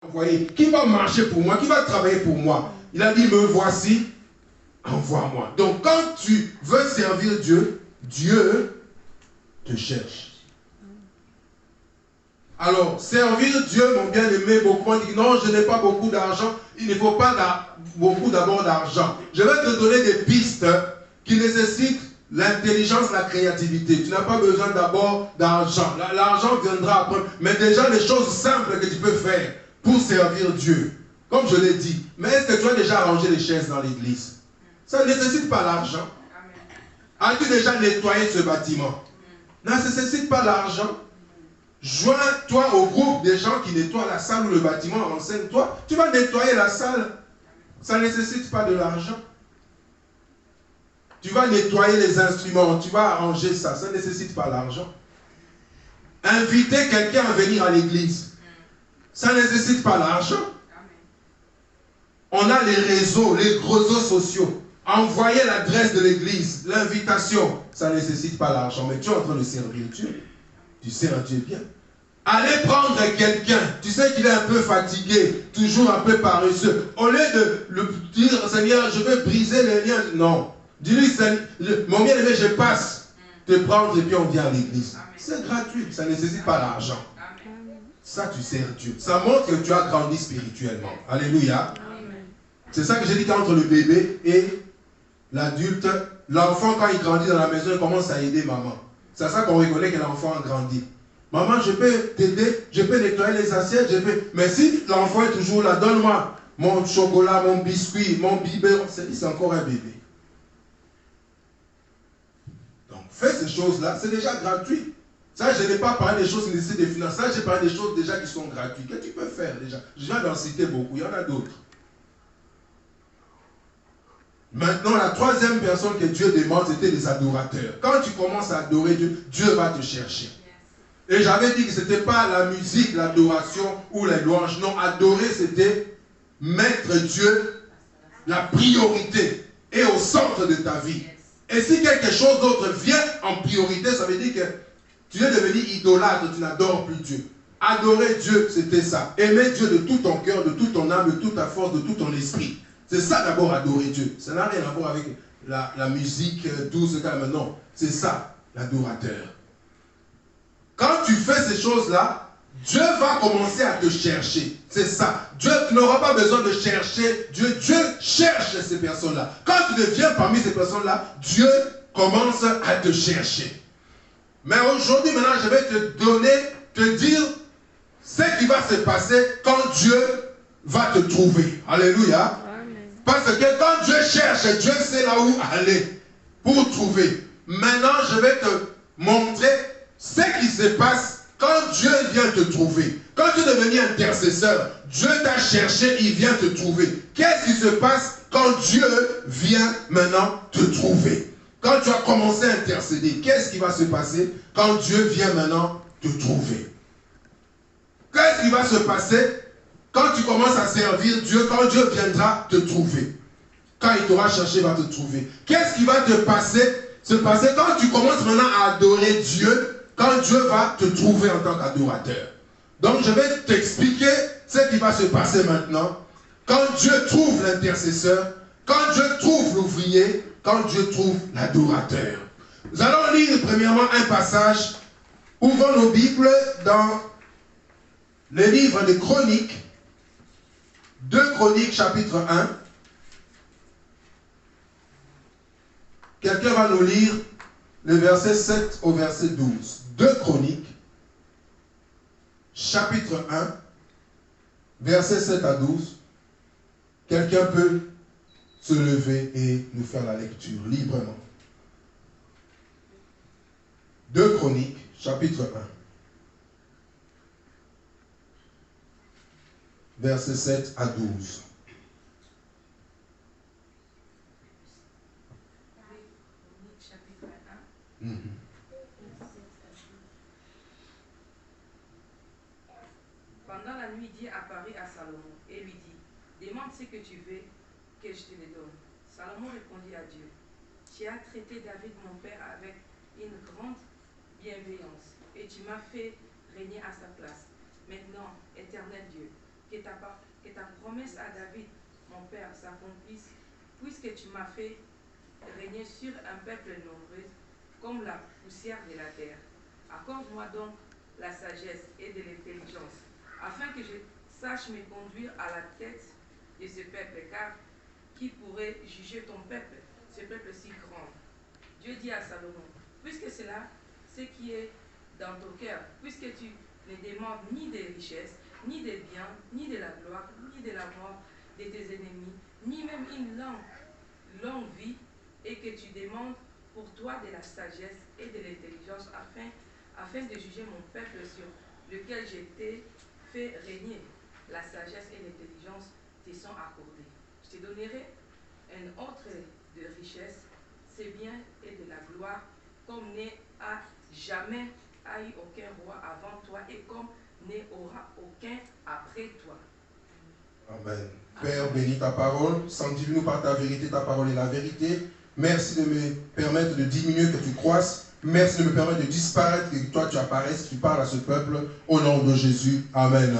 envoyer, qui va marcher pour moi, qui va travailler pour moi. Il a dit, me voici, envoie-moi. Donc quand tu veux servir Dieu, Dieu te cherche. Alors, servir Dieu, mon bien-aimé, beaucoup dit, non, je n'ai pas beaucoup d'argent, il ne faut pas beaucoup d'abord d'argent. Je vais te donner des pistes qui nécessitent l'intelligence, la créativité. Tu n'as pas besoin d'abord d'argent. L'argent viendra après. Mais déjà, les choses simples que tu peux faire pour servir Dieu. Comme je l'ai dit. Mais est-ce que tu as déjà rangé les chaises dans l'église? Ça ne nécessite pas l'argent. As-tu déjà nettoyé ce bâtiment? Ça ne nécessite pas l'argent. Joins-toi au groupe des gens qui nettoient la salle ou le bâtiment. Renseigne-toi. Tu vas nettoyer la salle. Ça ne nécessite pas de l'argent. Tu vas nettoyer les instruments, tu vas arranger ça, ça ne nécessite pas l'argent. Inviter quelqu'un à venir à l'église, ça ne nécessite pas l'argent. On a les réseaux, les réseaux sociaux. Envoyer l'adresse de l'église, l'invitation, ça ne nécessite pas l'argent. Mais tu es en train de servir Dieu. Tu sers Dieu bien. Aller prendre quelqu'un, tu sais qu'il est un peu fatigué, toujours un peu paresseux. Au lieu de lui dire, Seigneur, je veux briser les liens. Non. Dis-lui, mon bien-aimé, je passe te prendre et puis on vient à l'église. C'est gratuit, ça ne nécessite pas l'argent. Ça, tu sers Dieu. Ça montre que tu as grandi spirituellement. Alléluia. C'est ça que j'ai dit qu'entre le bébé et l'adulte, l'enfant, quand il grandit dans la maison, il commence à aider maman. C'est à ça qu'on reconnaît que l'enfant a grandi. Maman, je peux t'aider, je peux nettoyer les assiettes, je peux... Mais si l'enfant est toujours là, donne-moi mon chocolat, mon biscuit, mon biberon, c'est encore un bébé. Donc, fais ces choses-là, c'est déjà gratuit. Ça, je n'ai pas parlé des choses qui nécessitent des finances. Ça, j'ai parlé des choses déjà qui sont gratuites. Que tu peux faire déjà. Je viens d'en citer beaucoup, il y en a d'autres. Maintenant, la troisième personne que Dieu demande, c'était les adorateurs. Quand tu commences à adorer Dieu, Dieu va te chercher. Et j'avais dit que ce n'était pas la musique, l'adoration ou les louanges. Non, adorer, c'était mettre Dieu la priorité et au centre de ta vie. Et si quelque chose d'autre vient en priorité, ça veut dire que tu es devenu idolâtre, tu n'adores plus Dieu. Adorer Dieu, c'était ça. Aimer Dieu de tout ton cœur, de toute ton âme, de toute ta force, de tout ton esprit. C'est ça d'abord adorer Dieu. Ça n'a rien à voir avec la musique douce, non. C'est ça, l'adorateur. Quand tu fais ces choses-là, Dieu va commencer à te chercher. C'est ça. Dieu n'aura pas besoin de chercher Dieu. Dieu cherche ces personnes-là. Quand tu deviens parmi ces personnes-là, Dieu commence à te chercher. Mais aujourd'hui, maintenant, je vais te dire ce qui va se passer quand Dieu va te trouver. Alléluia. Parce que quand Dieu cherche, Dieu sait là où aller pour trouver. Maintenant, je vais te montrer ce qui se passe quand Dieu vient te trouver. Quand tu es devenu intercesseur, Dieu t'a cherché, il vient te trouver. Qu'est-ce qui se passe quand Dieu vient maintenant te trouver? Quand tu as commencé à intercéder, qu'est-ce qui va se passer quand Dieu vient maintenant te trouver? Qu'est-ce qui va se passer quand tu commences à servir Dieu, quand Dieu viendra te trouver? Quand il t'aura cherché, il va te trouver. Qu'est-ce qui va se passer quand tu commences maintenant à adorer Dieu, quand Dieu va te trouver en tant qu'adorateur? Donc je vais t'expliquer ce qui va se passer maintenant. Quand Dieu trouve l'intercesseur, quand Dieu trouve l'ouvrier, quand Dieu trouve l'adorateur. Nous allons lire premièrement un passage. Ouvrons nos Bibles dans le livre des Chroniques. 2 Chroniques chapitre 1. Quelqu'un va nous lire le verset 7 au verset 12. 2 Chroniques, chapitre 1, verset 7 à 12. Quelqu'un peut se lever et nous faire la lecture librement. 2 Chroniques, chapitre 1, verset 7 à 12. Pendant la nuit, Dieu apparut à Salomon et lui dit, demande ce que tu veux, que je te le donne. Salomon répondit à Dieu, tu as traité David mon père avec une grande bienveillance et tu m'as fait régner à sa place. Maintenant, éternel Dieu, que ta promesse à David, mon père, s'accomplisse, puisque tu m'as fait régner sur un peuple nombreux comme la poussière de la terre. Accorde-moi donc la sagesse et de l'intelligence, afin que je sache me conduire à la tête de ce peuple, car qui pourrait juger ton peuple, ce peuple si grand? Dieu dit à Salomon, puisque cela, ce qui est dans ton cœur, puisque tu ne demandes ni des richesses, ni des biens, ni de la gloire, ni de la mort de tes ennemis, ni même une longue vie, et que tu demandes pour toi de la sagesse et de l'intelligence afin de juger mon peuple sur lequel je t'ai fait régner. La sagesse et l'intelligence te sont accordées. Je te donnerai un autre de richesse, c'est bien et de la gloire, comme n'a jamais eu aucun roi avant toi et comme n'y aura aucun après toi. Amen. Père, bénis ta parole, sanctifie-nous par ta vérité, ta parole est la vérité. Merci de me permettre de diminuer, que tu croisses. Merci de me permettre de disparaître, que toi tu apparaisses, tu parles à ce peuple, au nom de Jésus. Amen.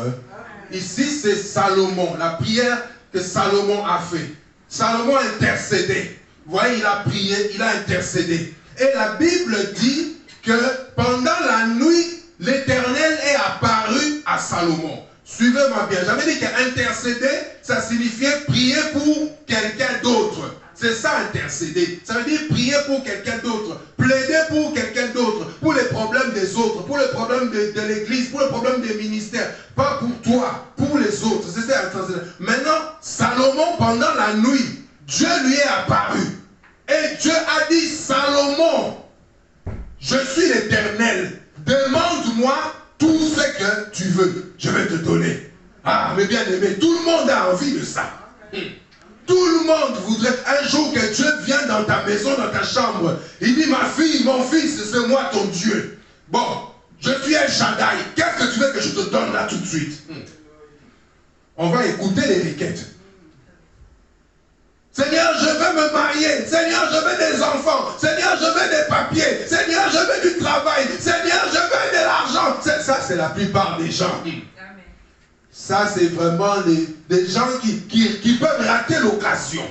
Ici, c'est Salomon, la prière que Salomon a fait. Salomon a intercédé. Vous voyez, il a prié, il a intercédé. Et la Bible dit que pendant la nuit, l'Éternel est apparu à Salomon. Suivez-moi bien. J'avais dit qu'intercéder, ça signifiait prier pour quelqu'un d'autre. C'est ça, intercéder. Ça veut dire prier pour quelqu'un d'autre, plaider pour quelqu'un d'autre, pour les problèmes des autres, pour les problèmes de l'église, pour les problèmes des ministères. Pas pour toi, pour les autres. C'est ça, intercéder. Maintenant, Salomon, pendant la nuit, Dieu lui est apparu. Et Dieu a dit, Salomon, je suis l'Éternel. Demande-moi tout ce que tu veux. Je vais te donner. Ah, mes bien-aimés, tout le monde a envie de ça. Tout le monde voudrait un jour que Dieu vienne dans ta maison, dans ta chambre. Il dit, ma fille, mon fils, c'est moi ton Dieu. Bon, je suis un Shaddai. Qu'est-ce que tu veux que je te donne là tout de suite? On va écouter les requêtes. Seigneur, je veux me marier. Seigneur, je veux des enfants. Seigneur, je veux des papiers. Seigneur, je veux du travail. Seigneur, je veux de l'argent. Ça, c'est la plupart des gens. Ça, c'est vraiment des gens qui peuvent rater l'occasion.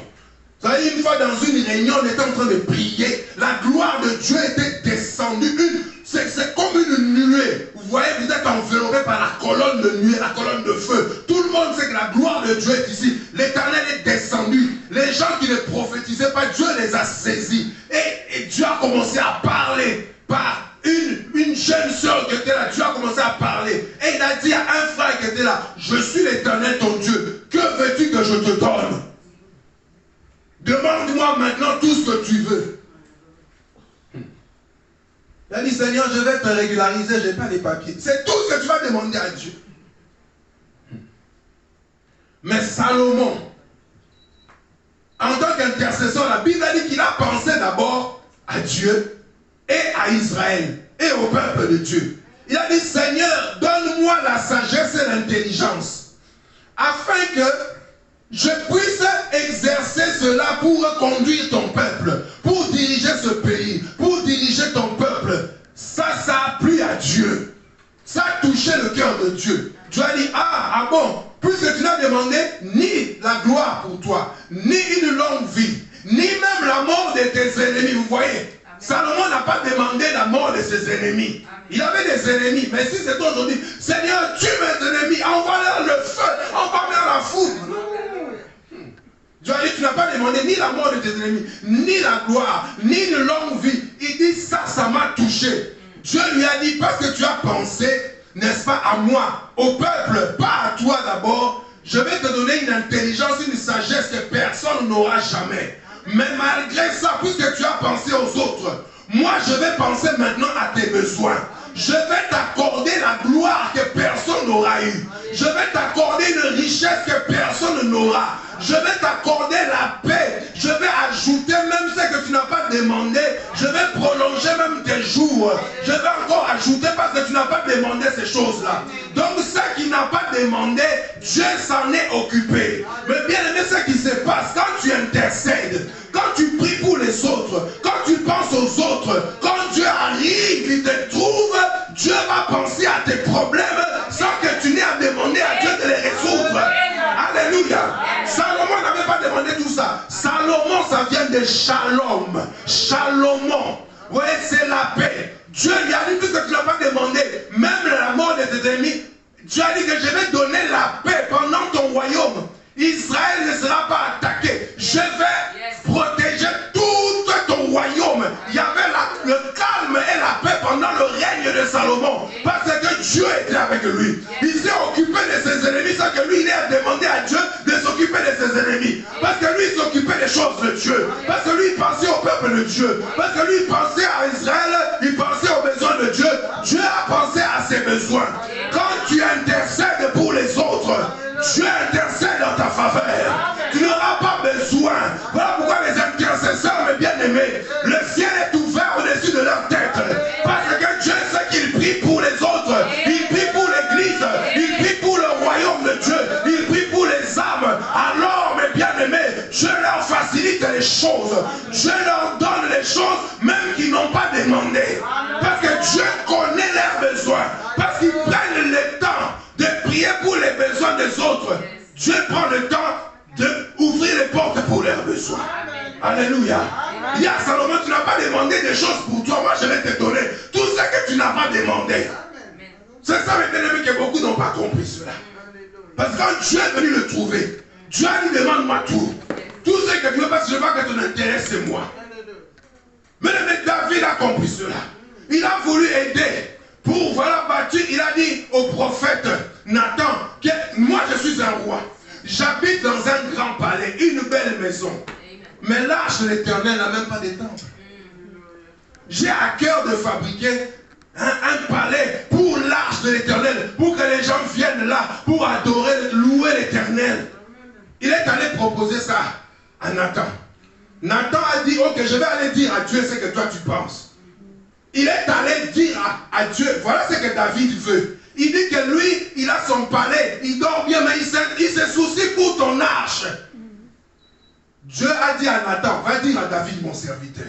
Vous savez, une fois dans une réunion, on était en train de prier. La gloire de Dieu était descendue. C'est comme une nuée. Vous voyez, vous êtes enveloppé par la colonne de nuée, la colonne de feu. Tout le monde sait que la gloire de Dieu est ici. L'Éternel est descendu. Les gens qui ne prophétisaient pas, Dieu les a saisis. Et Dieu a commencé à parler par une jeune soeur qui était là. Dieu a commencé à parler. Et il a dit à un frère qui était là, je suis l'Éternel ton Dieu. Que veux-tu que je te donne? Demande-moi maintenant tout ce que tu veux. Il a dit, Seigneur, je vais te régulariser, je n'ai pas les papiers. C'est tout ce que tu vas demander à Dieu. Mais Salomon, en tant qu'intercesseur, la Bible a dit qu'il a pensé d'abord à Dieu et à Israël et au peuple de Dieu. Il a dit, Seigneur, donne-moi la sagesse et l'intelligence afin que je puisse exercer cela pour conduire ton peuple, pour diriger ce pays, pour diriger ton peuple. Ça a plu à Dieu. Ça a touché le cœur de Dieu. Dieu a dit, ah bon, puisque tu n'as demandé ni la gloire pour toi, ni une longue vie, ni même la mort de tes ennemis. Vous voyez, Salomon n'a pas demandé la mort de ses ennemis. Il avait des ennemis, mais si c'est toi aujourd'hui, Seigneur, tue mes ennemis, envoie-leur le feu, envoie-leur la foudre. Dieu a dit, tu n'as pas demandé ni la mort de tes ennemis, ni la gloire, ni une longue vie. Il dit, ça m'a touché. Dieu lui a dit, parce que tu as pensé, n'est-ce pas, à moi, au peuple, pas à toi d'abord, je vais te donner une intelligence, une sagesse que personne n'aura jamais. Mais malgré ça, puisque tu as pensé aux autres, moi je vais penser maintenant à tes besoins. Je vais t'accorder la gloire que personne n'aura eue. Je vais t'accorder une richesse que personne n'aura. Je vais t'accorder la paix. Je vais ajouter même ce que tu n'as pas demandé. Je vais prolonger même tes jours. Je vais encore ajouter parce que tu n'as pas demandé ces choses-là. Donc ce qui n'a pas demandé, Dieu s'en est occupé. Mais bien aimé, ce qui se passe quand tu intercèdes, quand tu pries pour les autres, quand tu penses aux autres, quand Dieu arrive, il te trouve, Dieu va penser à tes problèmes sans que tu n'aies à demander à Dieu de les résoudre. Alléluia. Salomon n'avait pas demandé tout ça. Salomon, ça vient de Shalom. Shalomon. Vous voyez, c'est la paix. Dieu lui a dit, puisque tu n'as pas demandé, même la mort de tes ennemis, Dieu a dit que je vais donner la paix pendant ton royaume. Israël ne sera pas attaqué. Je vais protéger tout ton royaume. Il y avait le calme et la paix pendant le règne de Salomon. Parce que Dieu était avec lui. Il s'est occupé de ses ennemis sans que lui, il ait demandé à Dieu de s'occuper de ses ennemis. Parce que lui, il s'occupait des choses de Dieu. Parce que lui, il pensait au peuple de Dieu. Parce que lui, il pensait à Israël. Il pensait aux besoins de Dieu. Dieu a pensé à ses besoins. Quand tu intercèdes pour les autres, Dieu intercède en ta faveur. Tu n'auras pas besoin. Voilà pourquoi les intercesseurs, mes bien-aimés, le ciel est ouvert au-dessus de leur tête. Parce que Dieu sait qu'il prie pour les autres. Il prie pour l'église. Il prie pour le royaume de Dieu. Il prie pour les âmes. Alors, mes bien-aimés, Dieu leur facilite les choses. Dieu leur donne les choses même qu'ils n'ont pas demandé. Parce que Dieu connaît leurs besoins. Parce qu'ils prennent le temps de prier pour les besoins des autres. Dieu prend le temps d'ouvrir les portes pour leurs besoins. Alléluia. Il y a Salomon, tu n'as pas demandé des choses pour toi. Moi, je vais te donner tout ce que tu n'as pas demandé. C'est ça, mes bien-aimés, que beaucoup n'ont pas compris cela. Parce que quand Dieu est venu le trouver, Dieu a dit, demande-moi tout. Tout ce que tu veux, parce que je vois que ton intérêt, c'est moi. Mais David a compris cela. Il a voulu aider. Pour voilà battu, il a dit au prophète Nathan que moi je suis un roi. J'habite dans un grand palais, une belle maison. Mais l'arche de l'Éternel n'a même pas de temple. J'ai à cœur de fabriquer un palais pour l'arche de l'Éternel, pour que les gens viennent là, pour adorer, louer l'Éternel. Il est allé proposer ça à Nathan. Nathan a dit, ok, je vais aller dire à Dieu ce que toi tu penses. Il est allé dire à Dieu, voilà ce que David veut. Il dit que lui, il a son palais, il dort bien, mais il se soucie pour ton arche. Dieu a dit à Nathan, va dire à David, mon serviteur,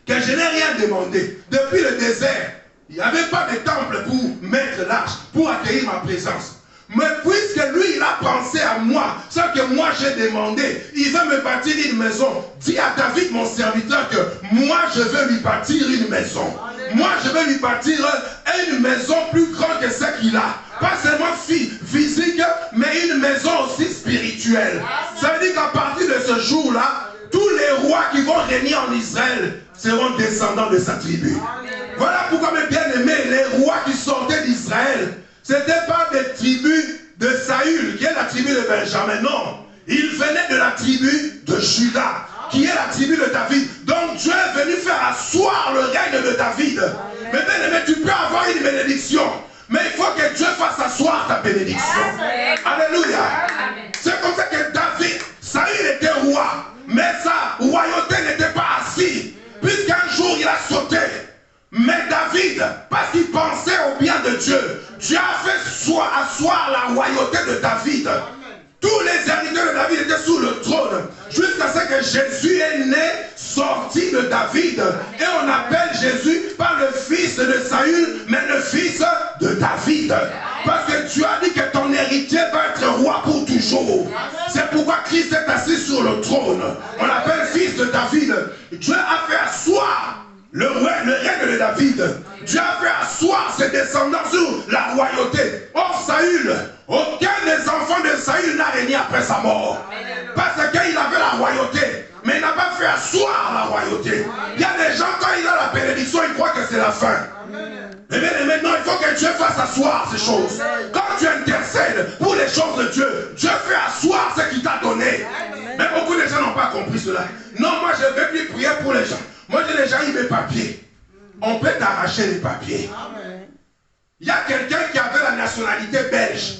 que je n'ai rien demandé. Depuis le désert, il n'y avait pas de temple pour mettre l'arche, pour accueillir ma présence. Mais puisque lui, il a pensé à moi, ce que moi j'ai demandé, il veut me bâtir une maison. Dis à David, mon serviteur, que moi je veux lui bâtir une maison. Moi je veux lui bâtir une maison plus grande que celle qu'il a. Pas seulement physique, mais une maison aussi spirituelle. Ça veut dire qu'à partir de ce jour-là, tous les rois qui vont régner en Israël seront descendants de sa tribu. Voilà pourquoi, mes bien-aimés, les rois qui sortaient d'Israël, ce n'était pas des tribus de Saül, qui est la tribu de Benjamin, non. Ils venaient de la tribu de Juda, qui est la tribu de David. Donc Dieu est venu faire asseoir le règne de David. Mais bien aimé, tu peux avoir une bénédiction, mais il faut que Dieu fasse asseoir ta bénédiction. Alléluia. C'est comme ça que David, Saül était roi, mais sa royauté n'était pas assise, puisqu'un jour il a sauté. Mais David, parce qu'il pensait au bien de Dieu, Dieu a fait asseoir la royauté de David. Tous les héritiers de David étaient sous le trône, jusqu'à ce que Jésus est né, sorti de David. Et on appelle Jésus pas le fils de Saül, mais le fils de David. Parce que Dieu a dit que ton héritier va être roi pour toujours. C'est pourquoi Christ est assis sur le trône. On l'appelle fils de David. Dieu a fait asseoir le règne de David. Dieu a fait asseoir ses descendants sur la royauté. Or Saül, aucun des enfants de Saül n'a régné après sa mort. Parce qu'il avait la royauté, mais il n'a pas fait asseoir la royauté. Il y a des gens, quand il a la bénédiction, ils croient que c'est la fin. Mais maintenant, il faut que Dieu fasse asseoir ces choses. Quand tu intercèdes pour les choses de Dieu, Dieu fait asseoir ce qu'il t'a donné. Mais beaucoup de gens n'ont pas compris cela. Non, moi je ne vais plus prier pour les gens. Moi j'ai déjà eu mes papiers. On peut t'arracher les papiers. Il y a quelqu'un qui avait la nationalité belge.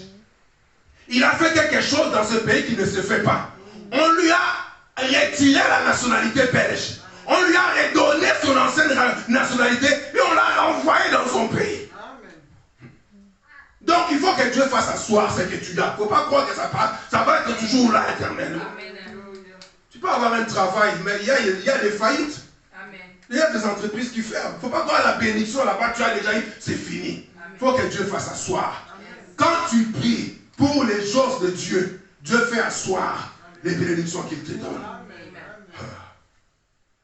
Il a fait quelque chose dans ce pays qui ne se fait pas. On lui a retiré la nationalité belge. On lui a redonné son ancienne nationalité et on l'a renvoyé dans son pays. Donc il faut que Dieu fasse asseoir ce que tu as. Il ne faut pas croire que ça va être toujours là éternellement. Tu peux avoir un travail, mais il y a des faillites. Il y a des entreprises qui ferment. Il ne faut pas croire la bénédiction là-bas, tu as déjà eu, c'est fini. Il faut que Dieu fasse asseoir. Quand tu pries pour les choses de Dieu, Dieu fait asseoir les bénédictions qu'il te donne.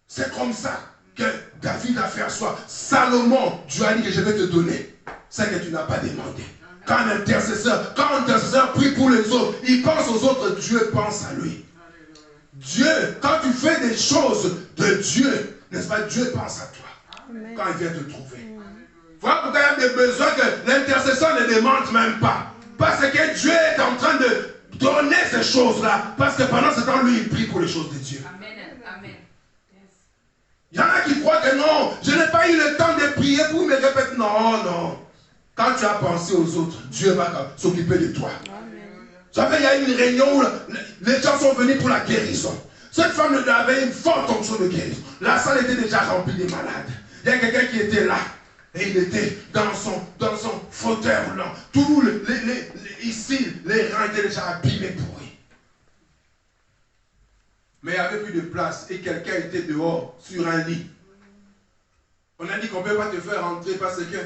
C'est comme ça que David a fait asseoir. Salomon, Dieu a dit que je vais te donner ce que tu n'as pas demandé. Quand un intercesseur prie pour les autres, il pense aux autres, Dieu pense à lui. Dieu, quand tu fais des choses de Dieu, n'est-ce pas, Dieu pense à toi. Amen. Quand il vient te trouver. Voilà pourquoi il y a des besoins que l'intercesseur ne demande même pas. Parce que Dieu est en train de donner ces choses-là. Parce que pendant ce temps, lui, il prie pour les choses de Dieu. Amen. Amen. Il y en a qui croient que non, je n'ai pas eu le temps de prier pour me répéter. Non, non. Quand tu as pensé aux autres, Dieu va s'occuper de toi. Vous savez, il y a une réunion où les gens sont venus pour la guérison. Cette femme avait une forte onction de guérison. La salle était déjà remplie de malades. Il y a quelqu'un qui était là. Et il était dans son fauteuil roulant. Tous ici, les reins étaient déjà abîmés, pourris. Mais il n'y avait plus de place. Et quelqu'un était dehors, sur un lit. On a dit qu'on ne peut pas te faire rentrer parce que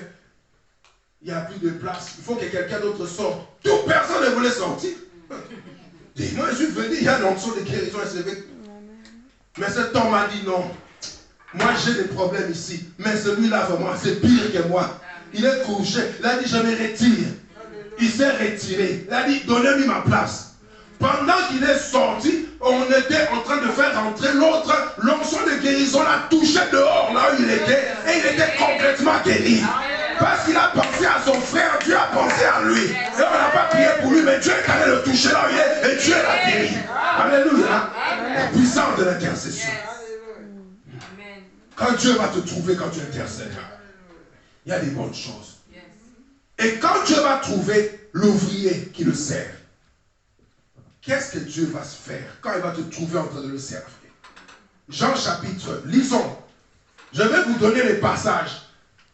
il n'y a plus de place. Il faut que quelqu'un d'autre sorte. Toute personne ne voulait sortir. Dis-moi, je suis venu, il y a une onction de guérison. Mais cet homme m'a dit non. Moi, j'ai des problèmes ici. Mais celui-là, vraiment, c'est pire que moi. Il est couché. Il a dit, je me retire. Il s'est retiré. Il a dit, donnez-lui ma place. Pendant qu'il est sorti, on était en train de faire rentrer l'autre. L'onction de guérison l'a touché dehors, là où il était. Et il était complètement guéri. Parce qu'il a pensé à son frère, Dieu a pensé à lui. Et on n'a pas prié pour lui, mais Dieu est allé le toucher là où il est. Et Dieu l'a guéri. Alléluia. La puissance de l'intercession. Quand Dieu va te trouver, quand tu intercèdes, il y a des bonnes choses. Et quand Dieu va trouver l'ouvrier qui le sert, qu'est-ce que Dieu va se faire quand il va te trouver en train de le servir? Jean chapitre, lisons. Je vais vous donner les passages.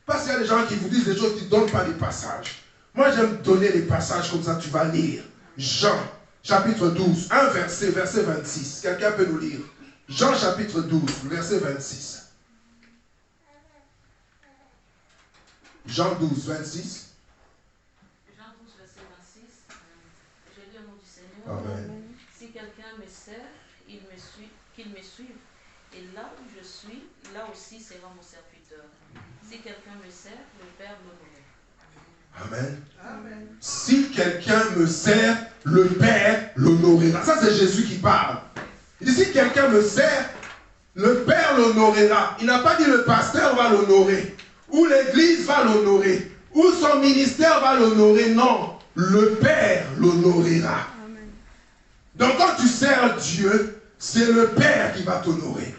Parce qu'il y a des gens qui vous disent des choses qui ne donnent pas les passages. Moi, j'aime donner les passages comme ça, tu vas lire. Jean chapitre 12, un verset 26. Quelqu'un peut nous lire? Jean chapitre 12, verset 26. Jean 12, 26. Jean 12, verset 26. Je lis au nom du Seigneur. Amen. Si quelqu'un me sert, qu'il me suive. Et là où je suis, là aussi sera mon serviteur. Si quelqu'un me sert, le Père l'honorera. Amen. Amen. Si quelqu'un me sert, le Père l'honorera. Ça, c'est Jésus qui parle. Il dit, si quelqu'un me sert, le Père l'honorera. Il n'a pas dit le pasteur va l'honorer. Ou l'église va l'honorer, ou son ministère va l'honorer. Non, le Père l'honorera. Donc quand tu sers Dieu, c'est le Père qui va t'honorer.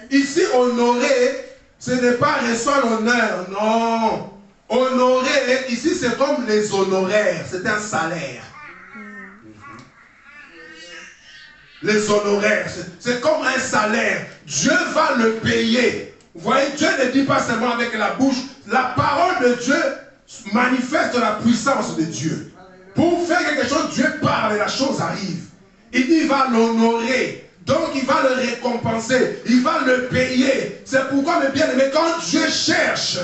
Ici, honorer, ce n'est pas recevoir l'honneur, non. Honorer, ici c'est comme les honoraires, c'est un salaire. Les honoraires, c'est comme un salaire. Dieu va le payer. Vous voyez, Dieu ne dit pas seulement avec la bouche. La parole de Dieu manifeste la puissance de Dieu. Pour faire quelque chose, Dieu parle et la chose arrive. Il dit, il va l'honorer. Donc, il va le récompenser. Il va le payer. C'est pourquoi, mes bien-aimés, quand Dieu cherche,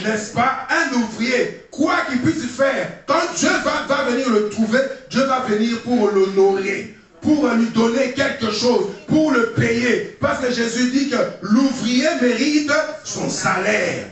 n'est-ce pas, un ouvrier, quoi qu'il puisse faire, quand Dieu va venir le trouver, Dieu va venir pour l'honorer, pour lui donner quelque chose, pour le payer. Parce que Jésus dit que l'ouvrier mérite son salaire.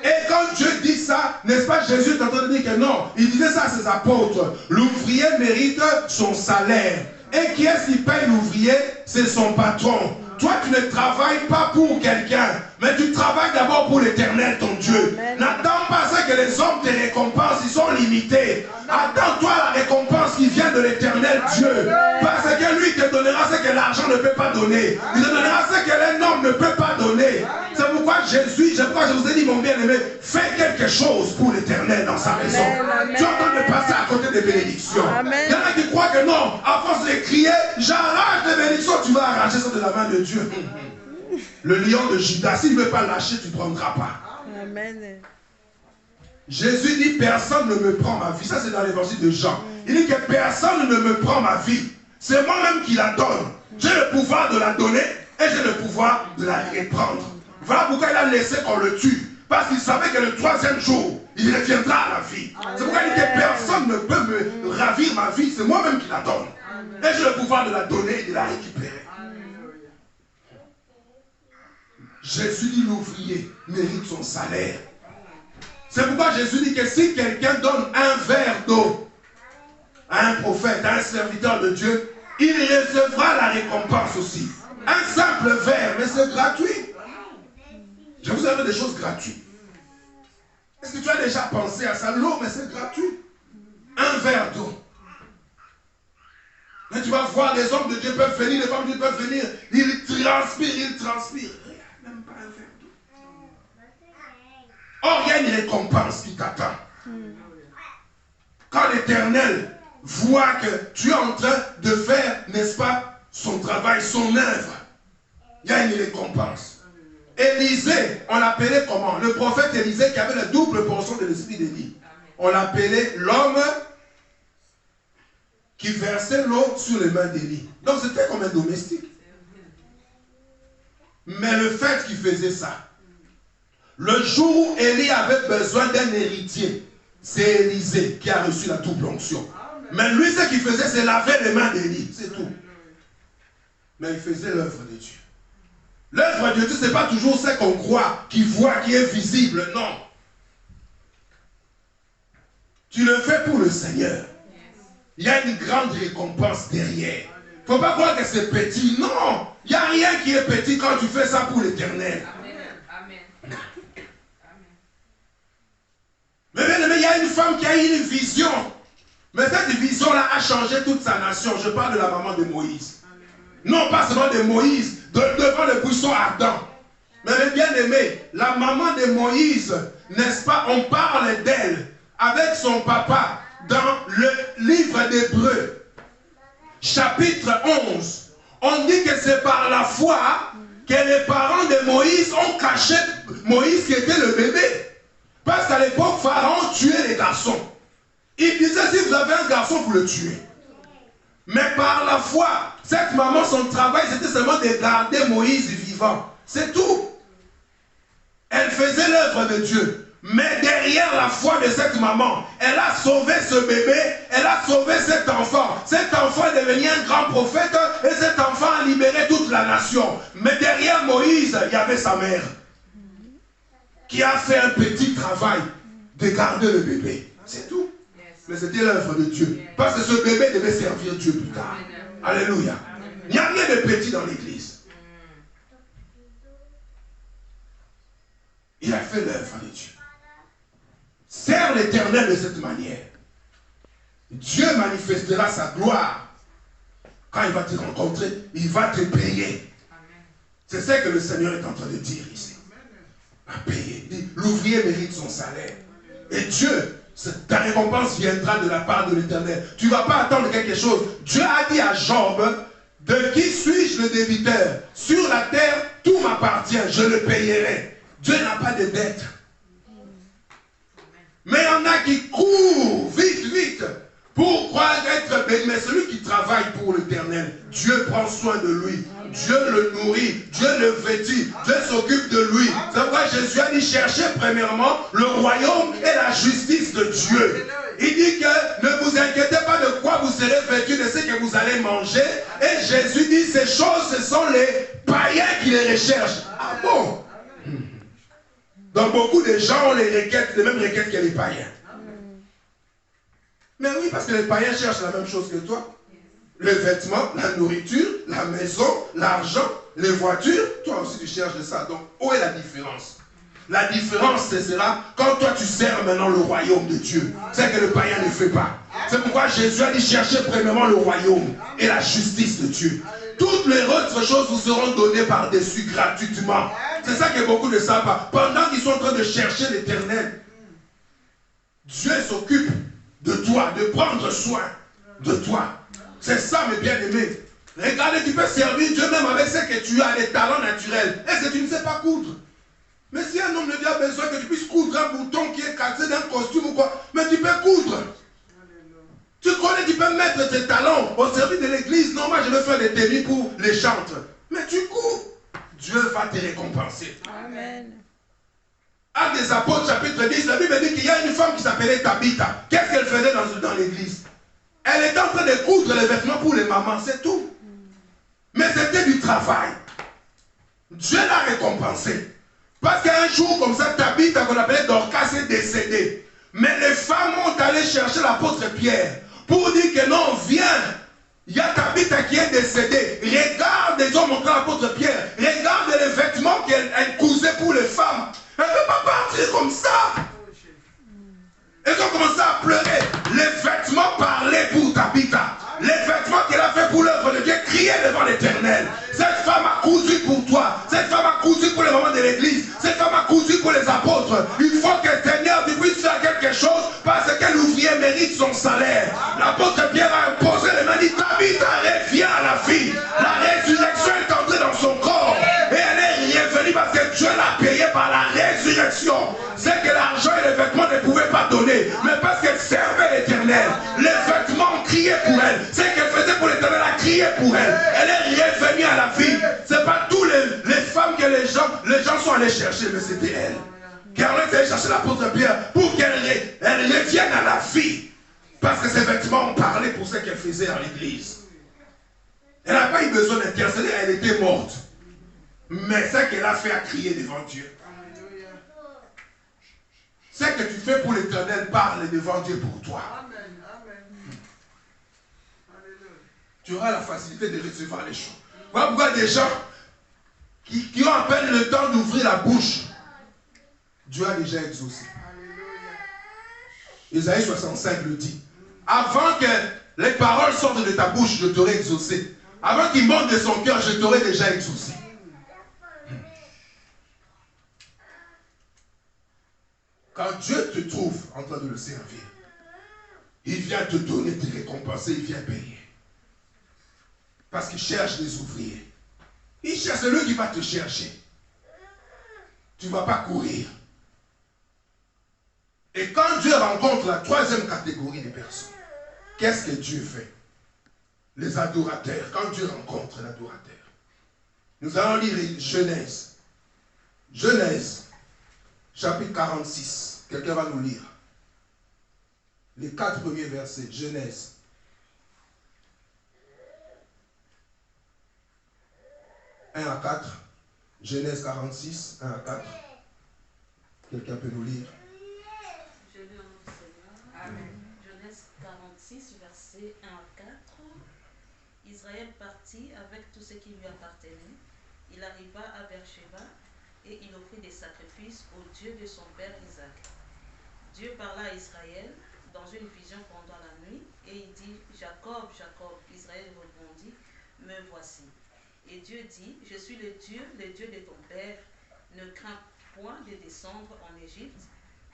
Et quand Dieu dit ça, n'est-ce pas, Jésus est en train de dire que non, il disait ça à ses apôtres. L'ouvrier mérite son salaire. Et qui est-ce qui paye l'ouvrier? C'est son patron. Toi, tu ne travailles pas pour quelqu'un, mais tu travailles d'abord pour l'Éternel, ton Dieu. N'attends pas ça que les hommes te récompensent, ils sont limités. Attends-toi la récompense qui vient de l'Éternel Dieu. Parce que lui te donnera ce que l'argent ne peut pas donner. Il te donnera ce que un homme ne peut pas donner. C'est pourquoi Jésus, je vous ai dit, mon bien-aimé, fais quelque chose pour l'Éternel dans sa maison. Tu es en train de passer à côté des bénédictions. Il y en a qui croient que non, à force de crier, j'arrache des bénédictions, tu vas arracher ça de la main de Dieu. Le lion de Judas, s'il ne veut pas lâcher, tu ne prendras pas. Amen. Jésus dit, personne ne me prend ma vie. Ça, c'est dans l'évangile de Jean. Il dit que personne ne me prend ma vie. C'est moi-même qui la donne. J'ai le pouvoir de la donner et j'ai le pouvoir de la reprendre. Voilà pourquoi il a laissé qu'on le tue. Parce qu'il savait que le troisième jour, il reviendra à la vie. C'est pourquoi il dit que personne ne peut me ravir ma vie. C'est moi-même qui la donne. Et j'ai le pouvoir de la donner et de la récupérer. Jésus dit l'ouvrier mérite son salaire. C'est pourquoi Jésus dit que si quelqu'un donne un verre d'eau à un prophète, à un serviteur de Dieu, il recevra la récompense aussi. Un simple verre, mais c'est gratuit. Je vous avais des choses gratuites. Est-ce que tu as déjà pensé à ça? L'eau, mais c'est gratuit. Un verre d'eau. Mais tu vas voir, les hommes de Dieu peuvent venir, les femmes de Dieu peuvent venir. Ils transpirent. Même pas un verre d'eau. Or, il y a une récompense qui t'attend. Quand l'Éternel voit que tu es en train de faire, n'est-ce pas, son travail, son œuvre, il y a une récompense. Élisée, on l'appelait comment? Le prophète Élisée qui avait la double portion de l'esprit d'Élie. On l'appelait l'homme qui versait l'eau sur les mains d'Élie. Donc c'était comme un domestique. Mais le fait qu'il faisait ça, le jour où Élie avait besoin d'un héritier, c'est Élisée qui a reçu la double onction. Mais lui, ce qu'il faisait, c'est laver les mains d'Élie, c'est tout. Mais il faisait l'œuvre de Dieu. L'œuvre de Dieu, ce n'est pas toujours ce qu'on croit, qui voit, qui est visible, non. Tu le fais pour le Seigneur. Il y a une grande récompense derrière. Il ne faut pas croire que c'est petit, non. Il n'y a rien qui est petit quand tu fais ça pour l'Éternel. Amen. Mais bien aimé, il y a une femme qui a eu une vision. Mais cette vision-là a changé toute sa nation. Je parle de la maman de Moïse. Non pas seulement de Moïse, devant le buisson ardent. Mais bien aimé, la maman de Moïse, n'est-ce pas, on parle d'elle avec son papa dans le livre d'Hébreux, chapitre 11. On dit que c'est par la foi que les parents de Moïse ont caché Moïse qui était le bébé. Parce qu'à l'époque, Pharaon tuait les garçons. Il disait, si vous avez un garçon, vous le tuez. Mais par la foi, cette maman, son travail, c'était seulement de garder Moïse vivant. C'est tout. Elle faisait l'œuvre de Dieu. Mais derrière la foi de cette maman, elle a sauvé ce bébé, elle a sauvé cet enfant. Cet enfant est devenu un grand prophète et cet enfant a libéré toute la nation. Mais derrière Moïse, il y avait sa mère qui a fait un petit travail de garder le bébé. C'est tout. Mais c'était l'œuvre de Dieu. Parce que ce bébé devait servir Dieu plus tard. Alléluia. Il n'y a rien de petit dans l'église. Il a fait l'œuvre de Dieu. Sers l'Éternel de cette manière. Dieu manifestera sa gloire. Quand il va te rencontrer, il va te payer. C'est ce que le Seigneur est en train de dire ici. À payer. L'ouvrier mérite son salaire. Et Dieu, ta récompense viendra de la part de l'Éternel. Tu ne vas pas attendre quelque chose. Dieu a dit à Job, de qui suis-je le débiteur? Sur la terre, tout m'appartient, je le payerai. Dieu n'a pas de dette. Mais il y en a qui courent vite pour croire être béni. Mais celui qui travaille pour l'Éternel, Dieu prend soin de lui. Dieu le nourrit, Dieu le vêtit, Dieu s'occupe de lui. C'est pourquoi Jésus a dit, cherchez premièrement le royaume et la justice de Dieu. Il dit que ne vous inquiétez pas de quoi vous serez vêtus, de ce que vous allez manger. Et Jésus dit, ces choses, ce sont les païens qui les recherchent. Ah bon? Donc beaucoup de gens ont les mêmes requêtes que les païens. Mais oui, parce que les païens cherchent la même chose que toi. Les vêtements, la nourriture, la maison, l'argent, les voitures, toi aussi tu cherches de ça. Donc, où est la différence? La différence, ce sera quand toi tu sers maintenant le royaume de Dieu. C'est que le païen ne fait pas. C'est pourquoi Jésus a dit, cherchez premièrement le royaume et la justice de Dieu. Toutes les autres choses vous seront données par-dessus gratuitement. C'est ça que beaucoup ne savent pas. Pendant qu'ils sont en train de chercher l'Éternel, Dieu s'occupe de toi, de prendre soin de toi. C'est ça, mes bien-aimés. Regardez, tu peux servir Dieu même avec ce que tu as, les talents naturels. Est-ce que tu ne sais pas coudre? Mais si un homme de Dieu a besoin que tu puisses coudre un bouton qui est cassé d'un costume ou quoi, mais tu peux coudre. Tu connais, tu peux mettre tes talents au service de l'église. Non, moi je vais faire des tenues pour les chantres. Mais tu cours. Dieu va te récompenser. Amen. Actes des Apôtres, chapitre 10, la Bible dit qu'il y a une femme qui s'appelait Tabitha. Qu'est-ce qu'elle faisait dans l'église? Elle était en train de coudre les vêtements pour les mamans, c'est tout. Mais c'était du travail. Dieu l'a récompensé. Parce qu'un jour comme ça, Tabitha, qu'on appelait Dorcas, est décédée. Mais les femmes ont allé chercher l'apôtre Pierre pour dire que non, viens. Il y a Tabitha qui est décédée. Regarde, ils ont montré l'apôtre Pierre. Regarde les vêtements qu'elle cousait pour les femmes. Elle ne peut pas partir comme ça. Ils ont commencé à pleurer. Les vêtements parlaient pour Tabitha. Les vêtements qu'elle a fait pour l'œuvre de Dieu criaient devant l'Éternel. Cette femme a cousu pour toi. Cette femme a cousu pour les mamans de l'église. Cette femme a cousu pour les apôtres. Il faut que le Seigneur puisse faire quelque chose parce que l'ouvrier mérite son salaire. L'apôtre Pierre a imposé les mains, dit Tabitha, reviens à la vie. La résurrection est entrée dans son corps. Et elle est revenue parce que Dieu l'a payée par la résurrection. C'est que l'argent et les vêtements ne pouvaient pas donner. Mais parce qu'elle servait l'Éternel, les vêtements criaient pour elle. Ce qu'elle faisait pour l'Éternel a crié pour elle. Elle est revenue à la vie. Ce n'est pas tous les femmes que les gens sont allés chercher, mais c'était elle. Car on est allé chercher l'apôtre Pierre pour qu'elle revienne à la vie. Parce que ses vêtements ont parlé pour ce qu'elle faisait à l'église. Elle n'a pas eu besoin d'intercéder, elle était morte. Mais ce qu'elle a fait a crié devant Dieu. Ce que tu fais pour l'Éternel parle devant Dieu pour toi. Tu auras la facilité de recevoir les choses. Voilà pourquoi des gens qui ont à peine le temps d'ouvrir la bouche, Dieu a déjà exaucé. Isaïe 65 le dit. Avant que les paroles sortent de ta bouche, je t'aurai exaucé. Avant qu'il monte de son cœur, je t'aurai déjà exaucé. Quand Dieu te trouve en train de le servir, il vient te donner, te récompenser, il vient payer. Parce qu'il cherche des ouvriers. Il cherche celui qui va te chercher. Tu ne vas pas courir. Et quand Dieu rencontre la troisième catégorie des personnes, qu'est-ce que Dieu fait? Les adorateurs. Quand Dieu rencontre l'adorateur. Nous allons lire Genèse. Genèse, chapitre 46. Quelqu'un va nous lire. Les 4 premiers versets. Genèse. « 1 à 4, Genèse 46, 1 à 4. Quelqu'un peut nous lire? Je lis au nom du Seigneur. Amen. Genèse 46, versets 1 à 4. Israël partit avec tout ce qui lui appartenait. Il arriva à Beersheba et il offrit des sacrifices au Dieu de son père Isaac. Dieu parla à Israël dans une vision pendant la nuit et il dit « Jacob, Jacob ». Israël répondit « Me voici ». Et Dieu dit, je suis le Dieu de ton père. Ne crains point de descendre en Égypte,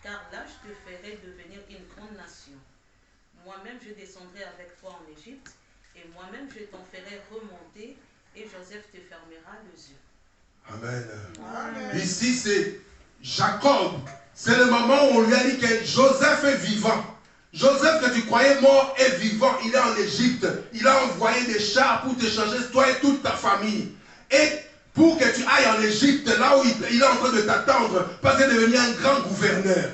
car là je te ferai devenir une grande nation. Moi-même je descendrai avec toi en Égypte, et moi-même je t'en ferai remonter, et Joseph te fermera les yeux. Amen. Amen. Ici c'est Jacob. C'est le moment où on lui a dit que Joseph est vivant. Joseph que tu croyais mort est vivant, il est en Égypte. Il a envoyé des chars pour te changer, toi et toute ta famille. Et pour que tu ailles en Égypte, là où il est en train de t'attendre, parce qu'il est devenu un grand gouverneur.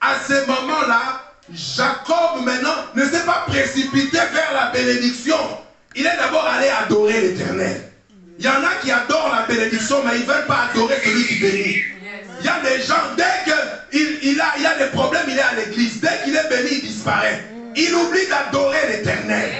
À ce moment-là, Jacob maintenant ne s'est pas précipité vers la bénédiction. Il est d'abord allé adorer l'Éternel. Il y en a qui adorent la bénédiction, mais ils ne veulent pas adorer celui qui bénit. Il y a des gens, dès qu'il a des problèmes, il est à l'église. Dès qu'il est béni, il disparaît. Il oublie d'adorer l'Éternel.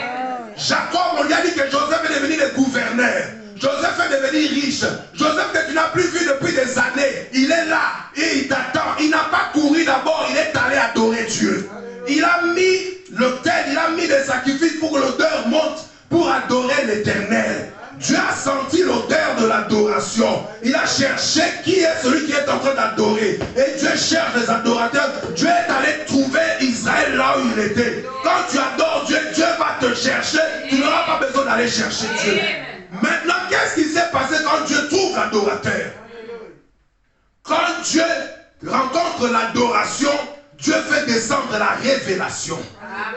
Jacob, on lui a dit que Joseph est devenu le gouverneur. Joseph est devenu riche. Joseph que tu n'as plus vu depuis des années. Il est là et il t'attend. Il n'a pas couru d'abord, il est allé adorer Dieu. Il a mis l'autel, il a mis des sacrifices pour que l'odeur monte pour adorer l'Éternel. Dieu a senti l'odeur de l'adoration. Il a cherché qui est celui qui est en train d'adorer. Et Dieu cherche les adorateurs. Dieu est allé trouver Israël là où il était. Quand tu adores Dieu, Dieu va te chercher. Tu n'auras pas besoin d'aller chercher Dieu. Maintenant, qu'est-ce qui s'est passé quand Dieu trouve l'adorateur? Quand Dieu rencontre l'adoration, Dieu fait descendre la révélation.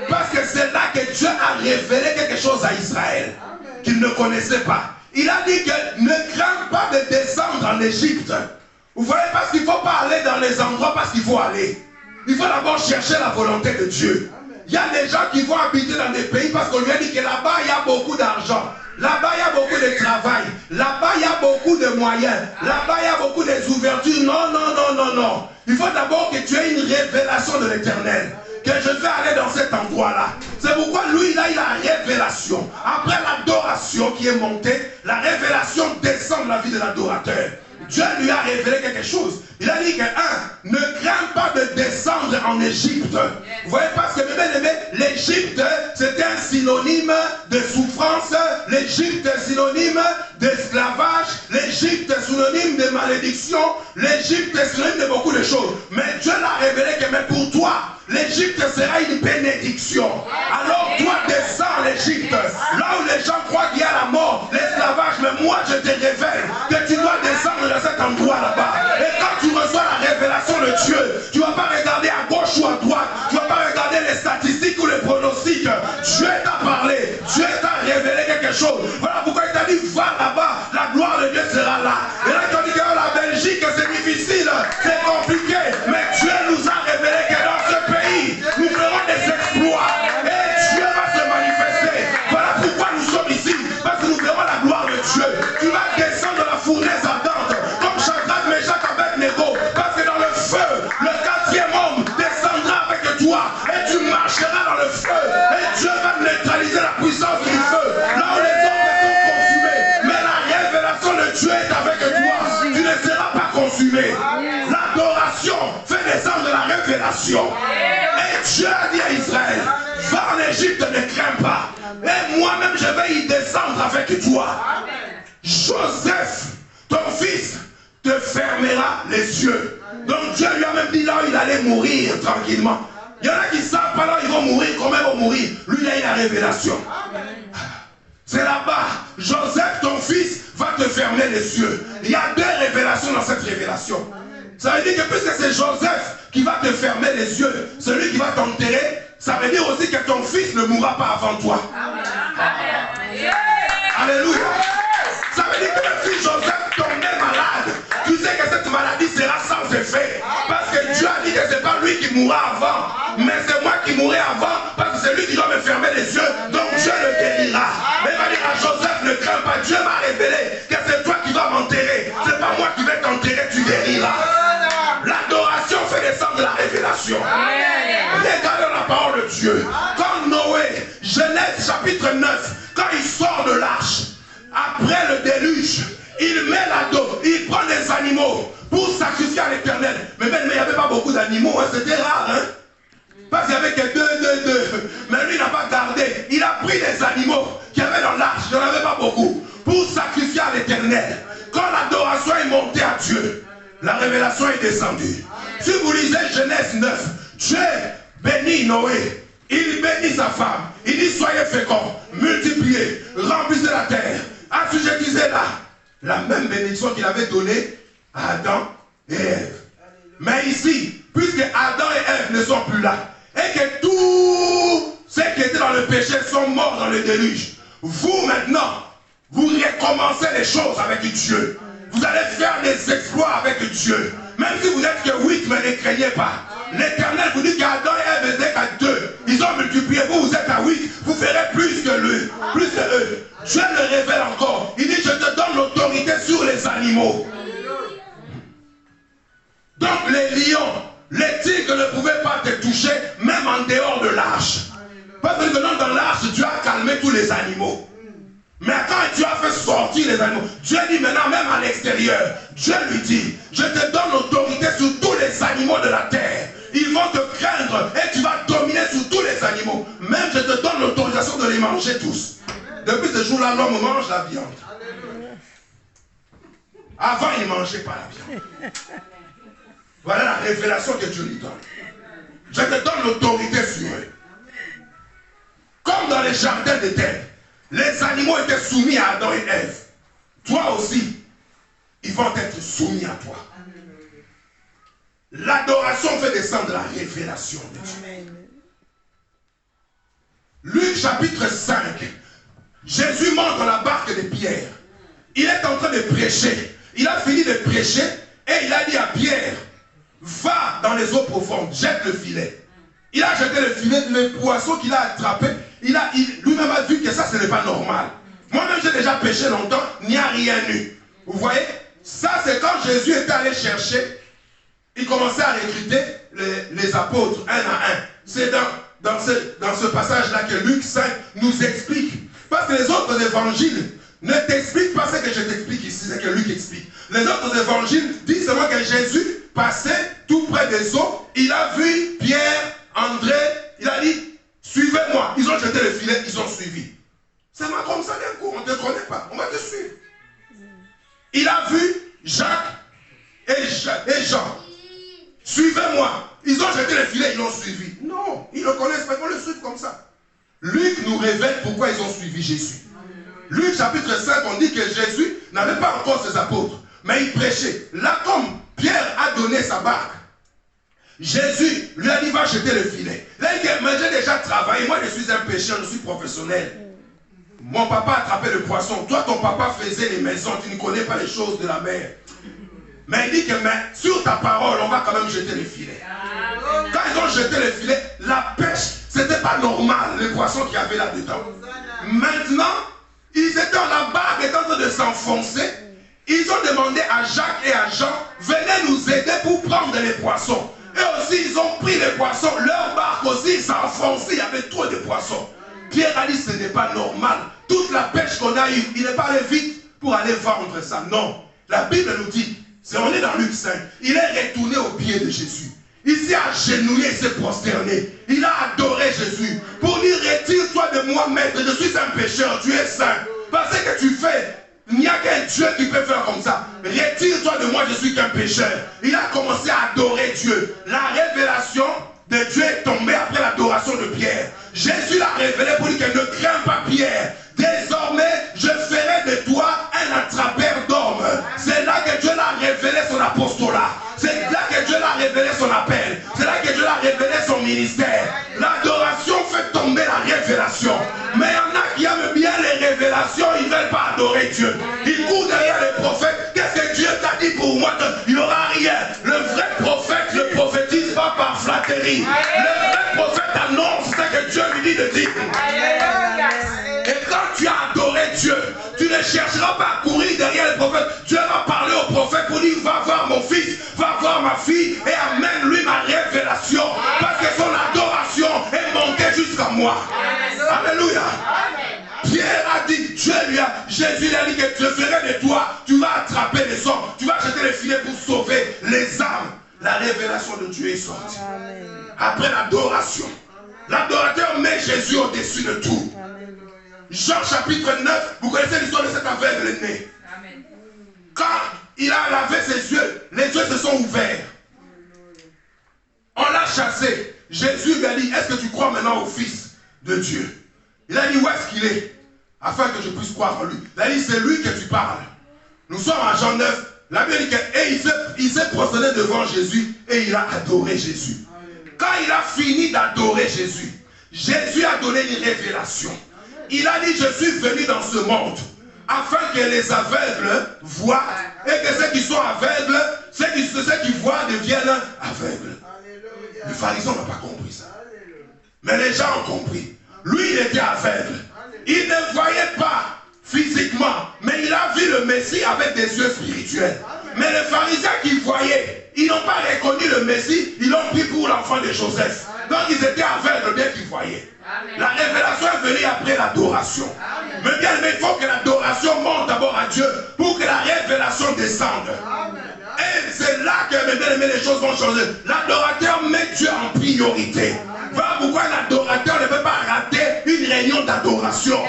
Parce que c'est là que Dieu a révélé quelque chose à Israël qu'il ne connaissait pas. Il a dit que ne crains pas de descendre en Égypte. Vous voyez, parce qu'il ne faut pas aller dans les endroits parce qu'il faut aller. Il faut d'abord chercher la volonté de Dieu. Il y a des gens qui vont habiter dans des pays parce qu'on lui a dit que là-bas, il y a beaucoup d'argent. Là-bas, il y a beaucoup de travail. Là-bas, il y a beaucoup de moyens. Là-bas, il y a beaucoup d'ouvertures. Non, non, non, non, non. Il faut d'abord que tu aies une révélation de l'Éternel. Que je vais aller dans cet endroit-là. C'est pourquoi lui, il a eu la révélation. Après l'adoration qui est montée, la révélation descend de la vie de l'adorateur. Dieu lui a révélé quelque chose. Il a dit que, ne crains pas de descendre en Égypte. Vous voyez, parce que, bien aimé, l'Égypte, c'était un synonyme de souffrance. L'Égypte est synonyme d'esclavage. L'Égypte est synonyme de malédiction. L'Égypte est synonyme de beaucoup de choses. Mais Dieu l'a révélé que, mais pour toi, l'Égypte sera une bénédiction. Alors toi descends en Égypte, là où les gens croient qu'il y a la mort, l'esclavage, mais moi je te révèle que tu dois descendre dans cet endroit là-bas. Et quand tu reçois la révélation de Dieu, tu ne vas pas regarder à gauche ou à droite, tu ne vas pas regarder les statistiques ou les pronostics. Dieu t'a parlé, Dieu t'a révélé quelque chose. Voilà pourquoi il t'a dit, va là-bas, la gloire de Dieu sera là. Et là tu as dit que la Belgique c'est difficile, c'est compliqué, mais Dieu nous a révélé que dans ce pays, nous ferons des exploits et Dieu va se manifester. Voilà pourquoi nous sommes ici, parce que nous verrons la gloire de Dieu. Tu vas descendre dans la fournaise ardente comme Shadrach, Meshach, Abednego, parce que dans le feu, le quatrième homme descendra avec toi et tu marcheras dans le feu et Dieu va neutraliser la puissance du feu là où les hommes sont consumés. Mais la révélation de Dieu est avec toi, tu ne seras pas consumé. L'adoration fait descendre la révélation. Et Dieu a dit à Israël, va en Égypte, ne crains pas. Et moi-même, je vais y descendre avec toi. Joseph, ton fils, te fermera les yeux. Donc Dieu lui a même dit là où il allait mourir tranquillement. Il y en a qui savent pas là où ils vont mourir, comment ils vont mourir. Lui, il a eu la révélation. C'est là-bas. Joseph, ton fils, va te fermer les yeux. Il y a deux révélations dans cette révélation. Ça veut dire que puisque c'est Joseph qui va te fermer les yeux, celui qui va t'enterrer, ça veut dire aussi que ton fils ne mourra pas avant toi. Alléluia. Ça veut dire que même si Joseph tombait malade, tu sais que cette maladie sera sans effet. Parce que Dieu a dit que ce n'est pas lui qui mourra avant, mais c'est moi qui mourrai avant, parce que c'est lui qui doit me fermer les yeux. Donc Dieu le guérira. Mais il va dire à Joseph, ne crains pas, Dieu m'a révélé que c'est toi qui vas m'enterrer. Ce n'est pas moi qui vais t'enterrer, tu guériras. L'adoration fait descendre la révélation. Regardez la parole de Dieu. Comme Noé, Genèse chapitre 9, quand il sort de l'arche, après le déluge, il met la dos, il prend des animaux pour sacrifier à l'Éternel. Mais il n'y avait pas beaucoup d'animaux, hein, c'était rare. Hein? Parce qu'il n'y avait que deux. Mais lui, il n'a pas gardé. Il a pris des animaux qu'il y avait dans l'arche, il n'y en avait pas beaucoup, pour sacrifier à l'Éternel. Quand l'adoration est montée à Dieu, la révélation est descendue. Si vous lisez Genèse 9, Dieu bénit Noé. Il bénit sa femme. Il dit soyez féconds, multipliez, remplissez la terre, assujettissez-la. La même bénédiction qu'il avait donnée à Adam et Ève. Mais ici, puisque Adam et Ève ne sont plus là, et que tous ceux qui étaient dans le péché sont morts dans le déluge, vous maintenant, vous recommencez les choses avec Dieu. Vous allez faire des exploits avec Dieu. Même si vous n'êtes que 8, mais ne craignez pas. L'Éternel vous dit qu'Adam et Ève étaient qu'à 2. Ils ont multiplié, vous êtes à 8. Vous ferez plus que lui, plus que eux. Dieu le révèle encore. Il dit, je te donne l'autorité sur les animaux. Donc les lions, les tigres ne pouvaient pas te toucher, même en dehors de l'arche. Parce que dans l'arche, Dieu a calmé tous les animaux. Mais quand Dieu a fait sortir les animaux, Dieu dit maintenant, même à l'extérieur, Dieu lui dit, je te donne l'autorité sur tous les animaux de la terre. Ils vont te craindre et tu vas dominer sur tous les animaux. Même je te donne l'autorisation de les manger tous. Depuis ce jour-là, l'homme mange la viande. Avant, il ne mangeait pas la viande. Voilà la révélation que Dieu lui donne. Je te donne l'autorité sur eux. Comme dans les jardins d'Éden, les animaux étaient soumis à Adam et Ève. Toi aussi, ils vont être soumis à toi. L'adoration fait descendre la révélation de Dieu. Luc chapitre 5. Jésus monte dans la barque de Pierre. Il est en train de prêcher. Il a fini de prêcher et il a dit à Pierre, va dans les eaux profondes, jette le filet. Il a jeté le filet, le poisson qu'il a attrapé, lui-même a vu que ça, ce n'est pas normal. Moi-même, j'ai déjà pêché longtemps, il n'y a rien eu. Vous voyez? Ça, c'est quand Jésus était allé chercher, il commençait à recruter les apôtres, un à un. C'est dans ce passage-là que Luc 5 nous explique. Parce que les autres évangiles ne t'expliquent pas ce que je t'explique ici, c'est que Luc explique. Les autres évangiles disent seulement que Jésus passait tout près des eaux, il a vu Pierre, André, il a dit, suivez-moi. Ils ont jeté le filet, ils ont suivi. C'est moi comme ça d'un coup, on ne te connaît pas, on va te suivre. Il a vu Jacques et Jean. Suivez-moi. Ils ont jeté le filet, ils l'ont suivi. Non, ils le connaissent pas, ils vont le suivre comme ça. Luc nous révèle pourquoi ils ont suivi Jésus. Luc chapitre 5, on dit que Jésus n'avait pas encore ses apôtres, mais il prêchait. Là, comme Pierre a donné sa barque, Jésus lui a dit, va jeter le filet. Là, il dit, mais j'ai déjà travaillé, moi je suis un pêcheur, je suis professionnel. Mon papa attrapait le poisson, toi ton papa faisait les maisons, tu ne connais pas les choses de la mer. Mais il dit que sur ta parole, on va quand même jeter le filet. Quand ils ont jeté le filet, la pêche, c'était pas normal, les poissons qu'il y avait là-dedans. Maintenant, ils étaient dans la barque, étant en train de s'enfoncer. Ils ont demandé à Jacques et à Jean, venez nous aider pour prendre les poissons. Et aussi, ils ont pris les poissons. Leur barque aussi s'est enfoncée, il y avait trop de poissons. Pierre a dit, ce n'est pas normal. Toute la pêche qu'on a eue, il n'est pas allé vite pour aller vendre ça. Non. La Bible nous dit, on est dans Luc 5, il est retourné au pied de Jésus. Il s'est agenouillé, il s'est prosterné. Il a adoré Jésus. Pour dire, retire-toi de moi, maître, je suis un pécheur, tu es saint. Parce que tu fais, il n'y a qu'un Dieu qui peut faire comme ça. Retire-toi de moi, je suis qu'un pécheur. Il a commencé à adorer Dieu. La révélation de Dieu est tombée après l'adoration de Pierre. Jésus l'a révélé pour dire que ne crains pas Pierre. Désormais, je ferai de toi un attrapeur d'hommes. C'est là que Dieu l'a révélé son apostolat. C'est là que Dieu l'a révélé son appel. C'est là que Dieu l'a révélé son ministère. L'adoration fait tomber la révélation. Mais il y en a qui aiment bien les révélations, ils ne veulent pas adorer Dieu. Ils courent derrière les prophètes. Qu'est-ce que Dieu t'a dit pour moi? Il n'y aura rien. Le vrai prophète ne prophétise pas par flatterie. Le vrai prophète annonce ce que Dieu lui dit de dire. Et quand tu as adoré Dieu, tu ne chercheras pas à courir derrière les prophètes. Dieu va parler au prophète pour dire, va voir mon fils, va voir ma fille et amène-lui ma révélation. Parce que son adoration est montée jusqu'à moi. Alléluia. Pierre a dit, Jésus lui a dit que je ferai de toi, tu vas attraper les hommes, tu vas jeter les filets pour sauver les âmes. La révélation de Dieu est sortie. Après l'adoration, l'adorateur met Jésus au-dessus de tout. Jean chapitre 9, vous connaissez l'histoire de cet aveugle né. Quand il a lavé ses yeux, les yeux se sont ouverts. On l'a chassé. Jésus lui a dit, est-ce que tu crois maintenant au Fils de Dieu? Il a dit, où est-ce qu'il est? Afin que je puisse croire en lui. Il a dit, c'est lui que tu parles. Nous sommes à Jean 9. La Bible dit qu'il s'est prosterné devant Jésus et il a adoré Jésus. Quand il a fini d'adorer Jésus, Jésus a donné une révélation. Il a dit, je suis venu dans ce monde afin que les aveugles voient et que ceux qui sont aveugles, ceux qui voient deviennent aveugles. Les pharisiens n'ont pas compris ça. Mais les gens ont compris. Lui, il était aveugle. Il ne voyait pas physiquement, mais il a vu le Messie avec des yeux spirituels. Mais les pharisiens qui voyaient, ils n'ont pas reconnu le Messie, ils l'ont pris pour l'enfant de Joseph. Donc ils étaient aveugles bien qu'ils voyaient. La révélation est venue après l'adoration. Mais bien, il faut que l'adoration monte d'abord à Dieu pour que la révélation descende. Et c'est là que, mes bien-aimés, les choses vont changer. L'adorateur met Dieu en priorité. Voilà pourquoi l'adorateur ne peut pas rater une réunion d'adoration.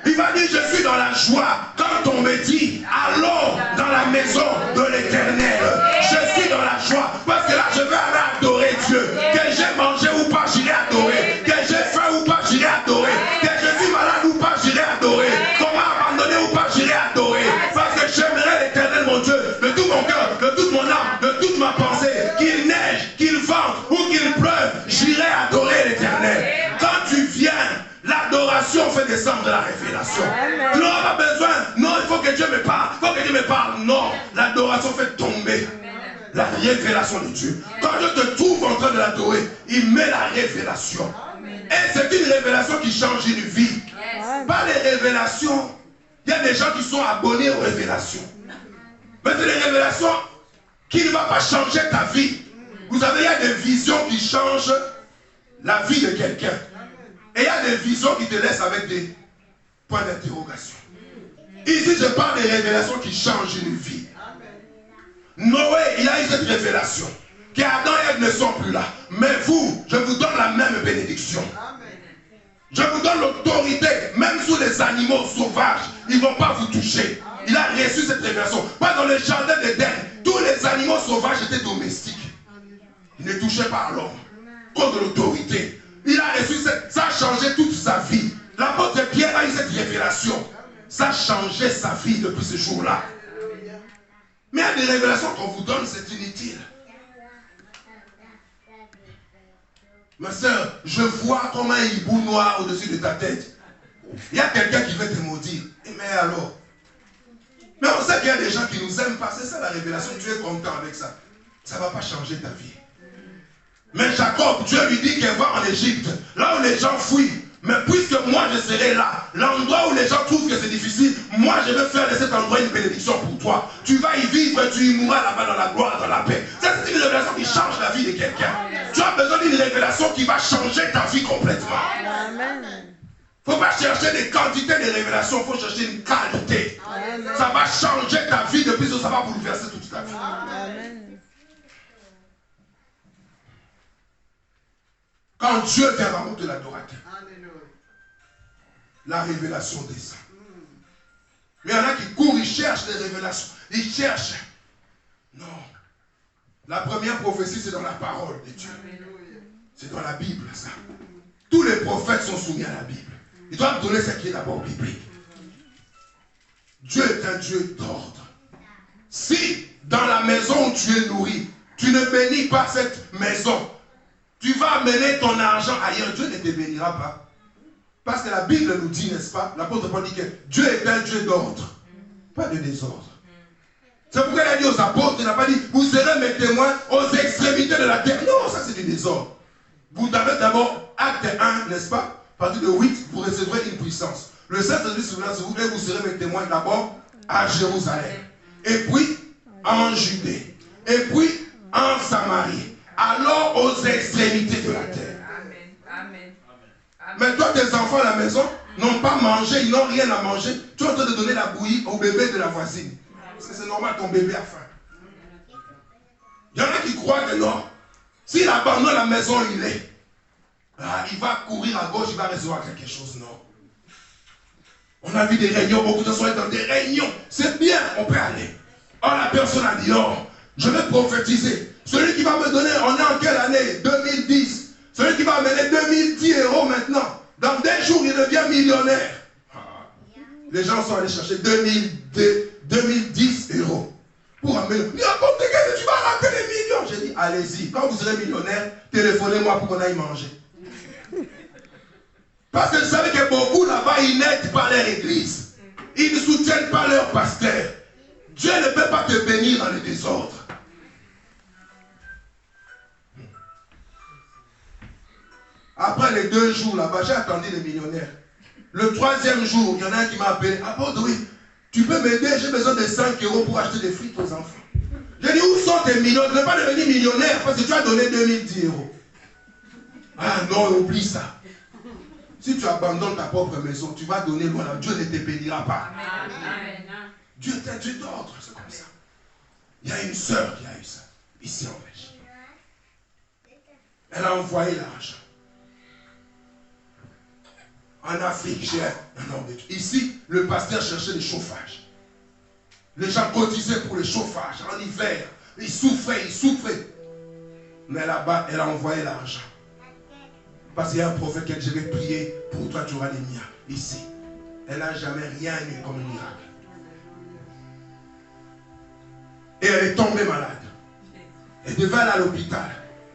Il va dire, je suis dans la joie. Quand on me dit, allons dans la maison de l'Éternel, je suis dans la joie. Parce que là, je vais aller adorer Dieu. Que j'ai mangé ou pas, j'irai adorer. Que j'ai faim ou pas, j'irai adorer. Que je suis malade ou pas, j'irai adorer. Qu'on m'a abandonné ou pas, j'irai adorer. Parce que j'aimerais l'Éternel, mon Dieu, de tout mon cœur, de toute mon âme, de toute ma pensée. Qu'il neige, qu'il vente ou qu'il pleuve, j'irai adorer l'Éternel. Quand tu viens, l'adoration fait descendre la révélation. Tu n'auras pas besoin. Non, il faut que Dieu me parle. Il faut que Dieu me parle. Non, l'adoration fait tomber la révélation de Dieu. Quand je te trouve en train train de l'adorer, il met la révélation. Et c'est une révélation qui change une vie. Pas les révélations. Il y a des gens qui sont abonnés aux révélations. Mais c'est les révélations qui ne vont pas changer ta vie. Vous savez, il y a des visions qui changent la vie de quelqu'un. Et il y a des visions qui te laissent avec des points d'interrogation. Ici, je parle des révélations qui changent une vie. Noé, il a eu cette révélation. Qu'Adam et Ève ne sont plus là. Mais vous, je vous donne la même bénédiction. Je vous donne l'autorité, même sur les animaux sauvages, ils ne vont pas vous toucher. Il a reçu cette révélation. Pas dans le jardin d'Éden, tous les animaux sauvages étaient domestiques. Ils ne touchaient pas à l'homme. Cause de l'autorité. Il a reçu ça a changé toute sa vie. L'apôtre Pierre a eu cette révélation. Ça a changé sa vie depuis ce jour-là. Mais il y a des révélations qu'on vous donne, c'est inutile. Ma soeur, je vois comme un hibou noir au-dessus de ta tête. Il y a quelqu'un qui veut te maudire. Mais alors? Mais on sait qu'il y a des gens qui ne nous aiment pas. C'est ça la révélation. Tu es content avec ça. Ça ne va pas changer ta vie. Mais Jacob, Dieu lui dit qu'elle va en Égypte, là où les gens fuient. Mais puisque moi je serai là, l'endroit où les gens trouvent que c'est difficile, moi je vais faire de cet endroit une bénédiction pour toi. Tu vas y vivre, tu y mourras là-bas dans la gloire, dans la paix. Ça, c'est une révélation qui change la vie de quelqu'un. Tu as besoin d'une révélation qui va changer ta vie complètement. Il ne faut pas chercher des quantités de révélations, il faut chercher une qualité. Amen. Ça va changer ta vie, depuis ça va bouleverser toute ta vie. Amen. Quand Dieu vient rencontrer l'adorateur, la révélation descend. Mais il y en a qui courent, ils cherchent les révélations. Ils cherchent. Non. La première prophétie, c'est dans la parole de Dieu. C'est dans la Bible, ça. Tous les prophètes sont soumis à la Bible. Ils doivent donner ce qui est d'abord biblique. Dieu est un Dieu d'ordre. Si, dans la maison où tu es nourri, tu ne bénis pas cette maison, tu vas amener ton argent ailleurs, Dieu ne te bénira pas. Parce que la Bible nous dit, n'est-ce pas, l'apôtre Paul dit que Dieu est un Dieu d'ordre, pas de désordre. C'est pourquoi il a dit aux apôtres, il n'a pas dit, vous serez mes témoins aux extrémités de la terre. Non, ça c'est du désordre. Vous avez d'abord, acte 1, n'est-ce pas, à partir de 8, vous recevrez une puissance. Le Saint-Esprit se vous plaît, vous serez mes témoins d'abord à Jérusalem, et puis en Judée, et puis en Samarie, alors aux extrémités de la terre. Amen. Mais toi, tes enfants à la maison n'ont pas mangé, ils n'ont rien à manger. Tu es en train de donner la bouillie au bébé de la voisine. Parce que c'est normal, ton bébé a faim. Il y en a qui croient que non. S'il abandonne la maison, il va courir à gauche, il va recevoir quelque chose. Non. On a vu des réunions, beaucoup de gens sont dans des réunions. C'est bien, on peut aller. Or, la personne a dit, non, je vais prophétiser. Celui qui va me donner, on est en quelle année? 2010. Celui qui va amener 2010 € maintenant, dans 2 jours, il devient millionnaire. Les gens sont allés chercher 2010 € pour amener. Tu vas rater les millions. J'ai dit, allez-y. Quand vous serez millionnaire, téléphonez-moi pour qu'on aille manger. Parce que vous savez que beaucoup là-bas, ils n'aident pas leur église. Ils ne soutiennent pas leur pasteur. Dieu ne peut pas te bénir dans le désordre. Après les 2 jours là-bas, j'ai attendu les millionnaires. Le 3e jour, il y en a un qui m'a appelé. Ah bon, oui, tu peux m'aider, j'ai besoin de 5 € pour acheter des frites aux enfants. J'ai dit, où sont tes millions? Tu ne veux pas devenir millionnaire parce que tu as donné 2010 €. Ah non, oublie ça. Si tu abandonnes ta propre maison, tu vas donner loin. Dieu ne te bénira pas. Amen. Dieu est un Dieu d'ordre, c'est comme ça. Il y a une sœur qui a eu ça, ici en Belgique. Elle a envoyé l'argent. En Afrique, j'ai un homme de Dieu. Ici, le pasteur cherchait le chauffage. Les gens cotisaient pour le chauffage en hiver. Ils souffraient. Mais là-bas, elle a envoyé l'argent. Parce qu'il y a un prophète que je vais prier pour toi, tu auras les miens. Ici. Elle n'a jamais rien eu comme un miracle. Et elle est tombée malade. Elle devait aller à l'hôpital.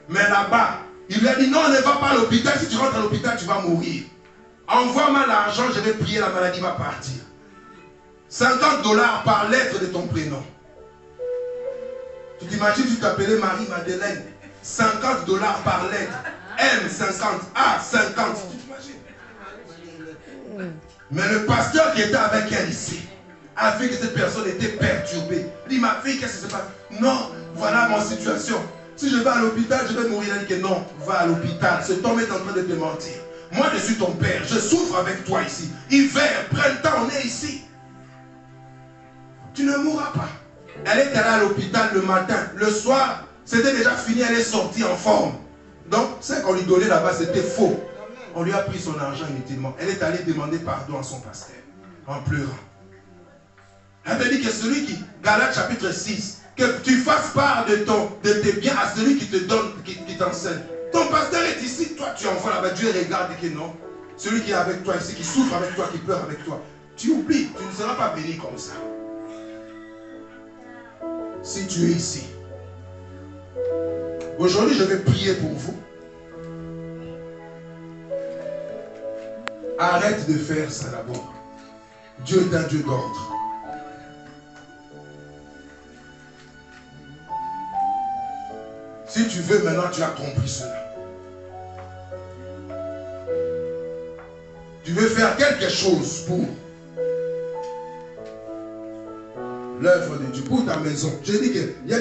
Mais là-bas, il lui a dit, non, ne va pas à l'hôpital. Si tu rentres à l'hôpital, tu vas mourir. Envoie-moi l'argent, je vais prier, la maladie va partir. 50 $ par lettre de ton prénom. Tu t'imagines, tu t'appelais Marie-Madeleine. $50 par lettre. M 50, A 50. Tu t'imagines? Mais le pasteur qui était avec elle ici a vu que cette personne était perturbée. Il dit, ma fille, qu'est-ce qui se passe? Non, voilà mon situation. Si je vais à l'hôpital, je vais mourir. Il dit que non, va à l'hôpital. Cet homme est en train de te mentir. Moi, je suis ton père. Je souffre avec toi ici. Hiver, printemps, on est ici. Tu ne mourras pas. Elle est allée à l'hôpital le matin. Le soir, c'était déjà fini. Elle est sortie en forme. Donc, ce qu'on lui donnait là-bas, c'était faux. On lui a pris son argent inutilement. Elle est allée demander pardon à son pasteur en pleurant. Elle m'a dit que celui qui, Galates chapitre 6, que tu fasses part de tes biens à celui qui te donne, qui t'enseigne. Ton pasteur est ici, toi tu envoies là-bas, Dieu regarde et que non. Celui qui est avec toi ici, qui souffre avec toi, qui pleure avec toi, tu oublies, tu ne seras pas béni comme ça. Si tu es ici, aujourd'hui je vais prier pour vous. Arrête de faire ça d'abord. Dieu est un Dieu d'ordre. Si tu veux, maintenant tu as compris cela. Tu veux faire quelque chose pour l'œuvre de Dieu, pour ta maison. Je dis que il y a